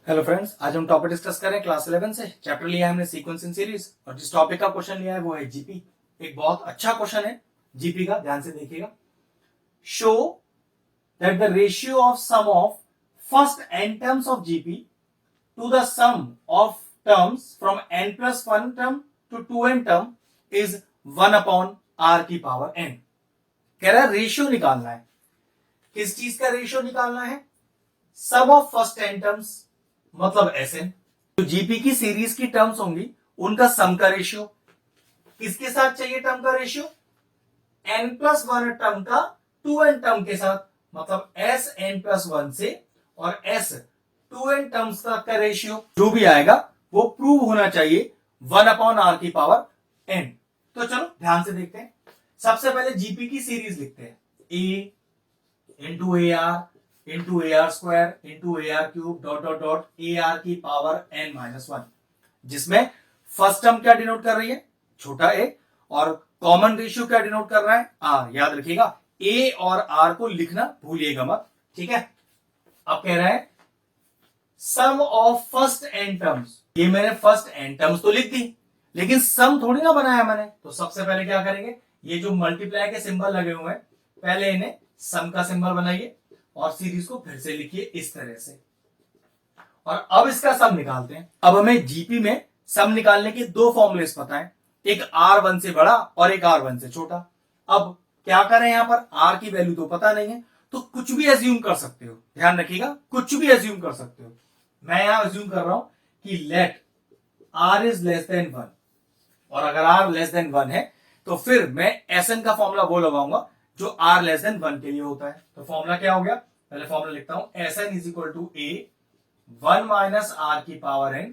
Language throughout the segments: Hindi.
हेलो फ्रेंड्स, आज हम टॉपिक डिस्कस करें क्लास 11 से। चैप्टर लिया है हमने सीक्वेंस इन सीरीज और जिस टॉपिक का क्वेश्चन लिया है वो है जीपी। एक बहुत अच्छा क्वेश्चन है जीपी का, ध्यान से देखिएगा। Show that the ratio of sum of first n terms of GP to the sum of terms from n+1 term to 2n term is 1/r की पावर n। कह रहा है रेशियो निकालना है। किस चीज का रेशियो निकालना है? सम ऑफ फर्स्ट n टर्म्स मतलब Sn। तो जीपी की सीरीज की टर्म्स होंगी उनका सम का रेशियो। किसके साथ चाहिए टर्म का रेशियो? n+1 टर्म का 2n टर्म के साथ, मतलब Sn+1 से और S 2n टर्म्स का रेशियो जो भी आएगा वो प्रूव होना चाहिए 1/r की पावर n। तो चलो ध्यान से देखते हैं। सबसे पहले जीपी की सीरीज लिखते हैं। a into AR into AR² into AR³ dot dot dot AR की पावर n-1, जिसमें फर्स्ट टर्म क्या डिनोट कर रही है? छोटा a, और कॉमन रेशियो क्या डिनोट कर रहा है? r। याद रखिएगा a और r को लिखना भूलिएगा मत, ठीक है। अब कह रहा है सम ऑफ फर्स्ट n टर्म्स। ये मैंने फर्स्ट n टर्म्स तो लिख दी, लेकिन सम थोड़ी ना बनाया मैंने। तो सबसे पहले क्या करेंगे, ये जो मल्टीप्लाई के सिंबल लगे हुए हैं पहले इन्हें सम का सिंबल बनाइए और सीरीज को फिर से लिखिए इस तरह से। और अब इसका सम निकालते हैं। अब हमें जीपी में सम निकालने के दो फॉर्मूलेस पता है, एक R1 से बड़ा और एक R1 से छोटा। अब क्या करें, यहां पर R की वैल्यू तो पता नहीं है, तो कुछ भी एज्यूम कर सकते हो। ध्यान रखिएगा, कुछ भी एज्यूम कर सकते हो। मैं यहां एज्यूम कर रहा हूं कि let R is less than 1, और अगर R लेस देन 1 है तो फिर मैं Sn का फॉर्मूला वो लगाऊंगा जो R लेस देन 1 के लिए होता है। तो फॉर्मूला क्या हो गया? पहले फॉर्मूला लिखता हूं, Sn is equal to A 1 - R की पावर n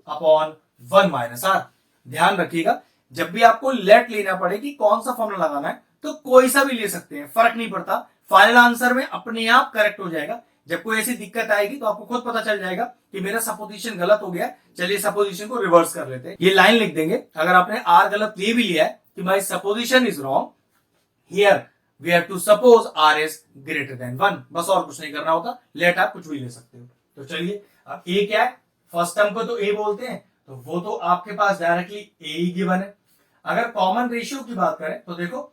अपॉन 1 - R। ध्यान रखिएगा, जब भी आपको लेट लेना पड़े कि कौन सा फॉर्मूला लगाना है तो कोई सा भी ले सकते हैं, फर्क नहीं पड़ता। फाइनल आंसर में अपने आप करेक्ट हो जाएगा। जब कोई ऐसी दिक्कत आएगी तो आपको खुद पता चल जाएगा कि मेरा सपोजिशन गलत हो गया। चलिए सपोजिशन को रिवर्स कर लेते हैं। ये लाइन लिख देंगे अगर आपने R गलत ले भी लिया है कि my supposition is wrong here, we have to suppose R is greater than 1। बस और कुछ नहीं करना होता, लेट आप कुछ भी ले सकते हो। तो चलिए, अब A क्या है? फर्स्ट टर्म को तो A बोलते हैं, तो वो तो आपके पास डायरेक्टली A ही गिवन है। अगर कॉमन रेशियो की बात करें तो देखो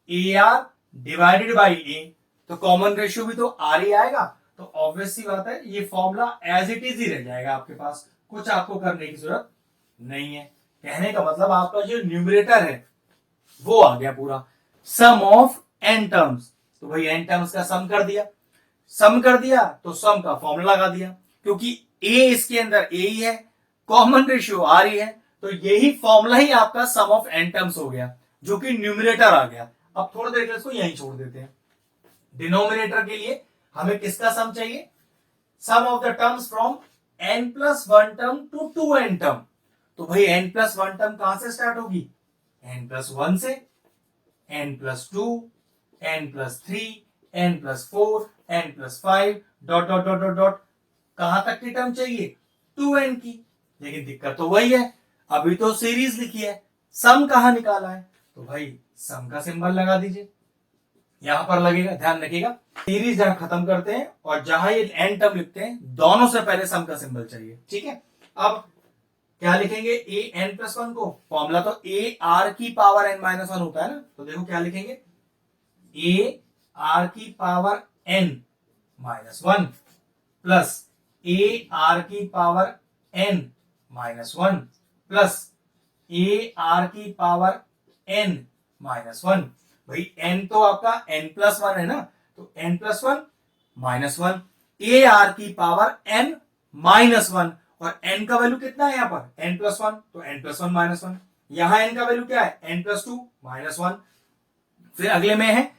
AR डिवाइडेड बाई A, तो कॉमन रेशियो भी तो R ही आएगा। तो ऑब्वियस सी बात है ये फॉर्मूला एज इट इज ही रह जाएगा आपके पास, कुछ आपको करने की जरूरत नहीं है। कहने का मतलब आपका जो न्यूमरेटर है वो आ गया पूरा। सम ऑफ n टर्म्स, तो भाई n टर्म्स का सम कर दिया। सम कर दिया तो सम का फॉर्मूला लगा दिया, क्योंकि a इसके अंदर a ही है, कॉमन रेशियो r ही है, तो यही फॉर्मूला ही आपका सम ऑफ n टर्म्स हो गया, जो कि न्यूमरेटर आ गया। अब थोड़ी देर के इसको यहीं छोड़ देते हैं। डिनोमिनेटर के लिए हमें किसका सम चाहिए? Sum of the terms from n+1 term to 2n term. तो भाई n+1 टर्म कहां से स्टार्ट होगी? n+1 से, n+2, n+3, n+4, n+5 dot dot dot dot dot. कहां तक की टर्म चाहिए? 2n की। लेकिन दिक्कत तो वही है, अभी तो सीरीज लिखी है, सम कहां निकाला है? तो भाई सम का सिंबल लगा दीजिए, यहां पर लगेगा। ध्यान रखिएगा, सीरीज जहां खत्म करते हैं और जहां ये एन टर्म लिखते हैं, दोनों से पहले सम का सिंबल चाहिए, ठीक है। अब क्या लिखेंगे? an+1 को, फॉर्मूला तो AR की पावर n-1 होता है ना, तो देखो क्या लिखेंगे, AR की पावर n-1 प्लस AR की पावर n-1 प्लस AR की पावर n-1। भाई n तो आपका n+1 है ना, तो n+1 -1 AR की पावर n-1, और n का वैल्यू कितना है? यहां पर n+1, तो n+1 -1। यहां n का वैल्यू क्या है? n+2 -1। फिर अगले में है,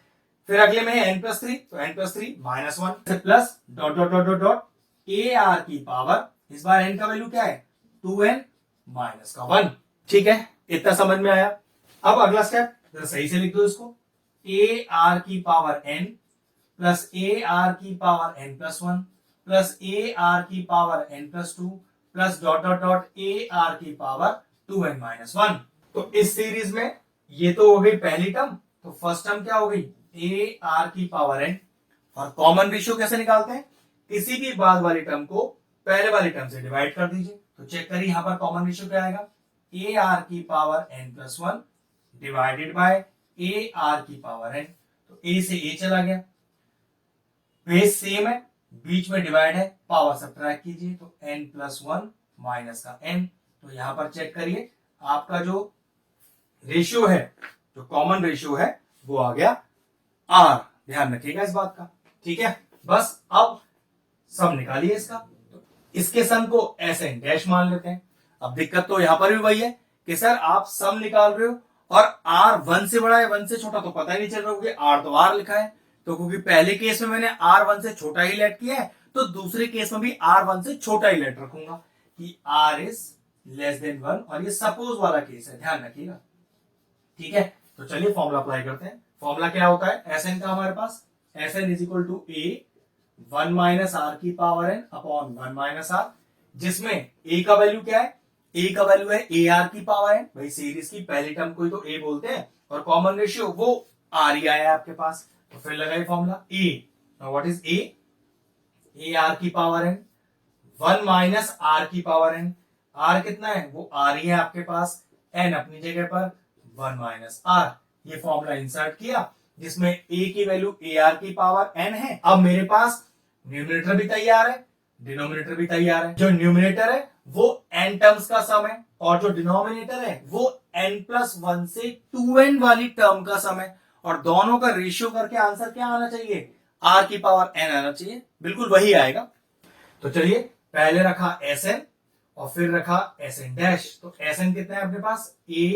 n+3, तो n+3 -1 plus dot dot dot dot dot AR की पावर, इस बार n का वैल्यू क्या है? 2n माइनस का 1। ठीक है, इतना समझ में आया। अब अगला स्टेप जरा सही से लिख दो इसको, AR की पावर n प्लस AR की पावर n+1 प्लस AR की power n+2 plus dot dot dot AR की पावर 2n-1। तो इस सीरीज में ये तो हो गई पहली टर्म, तो फर्स्ट टर्म क्या हो गई? AR की पावर n। और कॉमन रेशियो कैसे निकालते हैं? किसी भी बाद वाली टर्म को पहले वाली टर्म से डिवाइड कर दीजिए। तो चेक करिए यहाँ पर कॉमन रेशियो क्या आएगा, ए आर की power n plus one divided by a r की पावर एन। तो ए से ए चला गया, बेस सेम है, बीच में डिवाइड है, पावर सब्ट्रैक्ट कीजिए तो n प्लस वन माइनस का n। तो यहां पर चेक करिए आपका जो रेशियो है, जो कॉमन रेशियो है वो आ गया r। ध्यान रखिएगा इस बात का, ठीक है। बस अब सम निकालिए इसका। तो इसके सम को एस एन डैश मान लेते हैं। अब दिक्कत तो यहां पर भी वही है कि सर आप सम निकाल रहे हो और r 1 से बड़ा है 1 से छोटा, तो पता ही नहीं चल रहा होगा r तो r लिखा है। तो क्योंकि पहले केस में मैंने r1 से छोटा ही लेट किया है, तो दूसरे केस में भी r1 से छोटा ही लेट रखूंगा कि r इज लेस देन 1, और ये सपोज वाला केस है, ध्यान रखिएगा, ठीक है। तो चलिए फॉर्मूला अप्लाई करते हैं। फॉर्मूला क्या होता है एस एन का हमारे पास, S N is equal to A 1 minus are की power N upon 1 minus R, जिसमें ए का वैल्यू क्या है, ए का वैल्यू है ए आर की पावर एन। भाई सीरीज की पहली टर्म को ही तो ए बोलते हैं, और कॉमन रेशियो वो आर ही आया आपके पास। तो फिर लगाइए formula A, what is a r की पावर एन 1 माइनस आर की पावर एन। आर कितना है, वो आर ही है आपके पास, एन अपनी जगह पर 1 माइनस आर। ये फॉर्मूला इंसर्ट किया जिसमें ए की वैल्यू ए आर की पावर एन है। अब मेरे पास न्यूमरेटर भी तैयार है, डिनोमिनेटर भी तैयार है। जो न्यूमरेटर है वो n टर्म्स का सम है, और जो डिनोमिनेटर है वो n प्लस वन से 2n वाली टर्म का सम है। और दोनों का रेशियो करके आंसर क्या आना चाहिए, r की पावर n आना चाहिए, बिल्कुल वही आएगा। तो चलिए पहले रखा Sn और फिर रखा Sn डैश। तो Sn कितना है अपने पास, a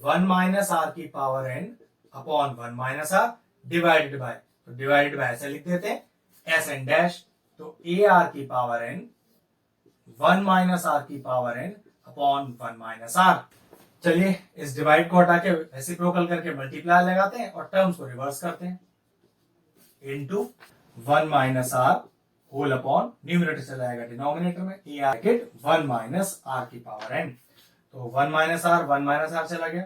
1 माइनस आर की power n upon 1 minus r divided by, तो डिवाइडेड बाय ऐसे लिख देते हैं Sn डैश। तो a r की पावर n 1 माइनस आर की power n upon 1 minus r. चलिए इस डिवाइड को हटा के रेसिप्रोकल करके मल्टीप्लाई लगाते हैं और टर्म्स को रिवर्स करते हैं, into 1 minus r whole upon numerator चला जाएगा डिनोमिनेटर में, a r get 1 minus are की पावर एन। तो 1 माइनस आर चला गया,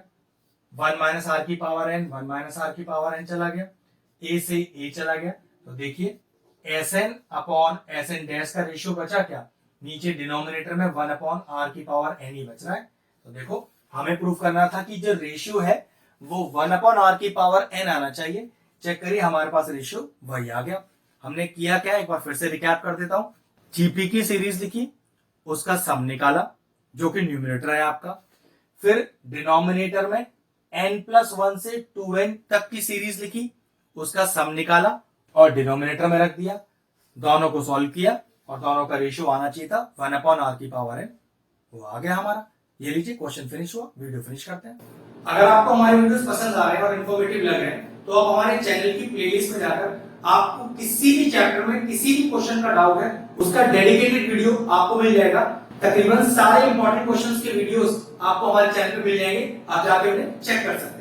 1 माइनस आर की पावर एन 1 माइनस आर की पावर एन चला गया, ए से ए चला गया। तो देखिए S n upon S n dash का रेशियो बचा क्या, नीचे डिनोमिनेटर में 1 अपॉन आर की पावर एन ही बच रहा है। तो देखो हमें प्रूफ करना था कि जो रेशियो है वो 1 अपॉन आर की पावर एन आना चाहिए। चेक करिए हमारे पास रेशियो वही आ गया। हमने किया क्या, एक बार फिर से रिकैप कर देता हूं। जीपी की सीरीज लिखी, उसका सम निकाला जो कि न्यूमरेटर है आपका, फिर डिनोमिनेटर में n प्लस 1 से 2n तक की सीरीज लिखी, उसका सम निकाला और डिनोमिनेटर में रख दिया, दोनों को सॉल्व किया और दोनों का रेशियो आना चाहिए था 1 अपॉन आर की पावर एन, वो आ गया हमारा। ये लीजिए क्वेश्चन फिनिश हुआ, वीडियो फिनिश करते हैं। अगर आपको हमारे वीडियोस पसंद आ रहे हैं और इन्फॉर्मेटिव लग रहे हैं तो आप हमारे चैनल की प्लेलिस्ट में जाकर आपको किसी भी चैप्टर में किसी भी क्वेश्चन का डाउट है उसका डेडिकेटेड वीडियो आपको मिल जाएगा। तकरीबन सारे इंपॉर्टेंट क्वेश्चंस के वीडियोस आपको हमारे चैनल पे मिल जाएंगे, आप जाके उन्हें चेक कर सकते हैं।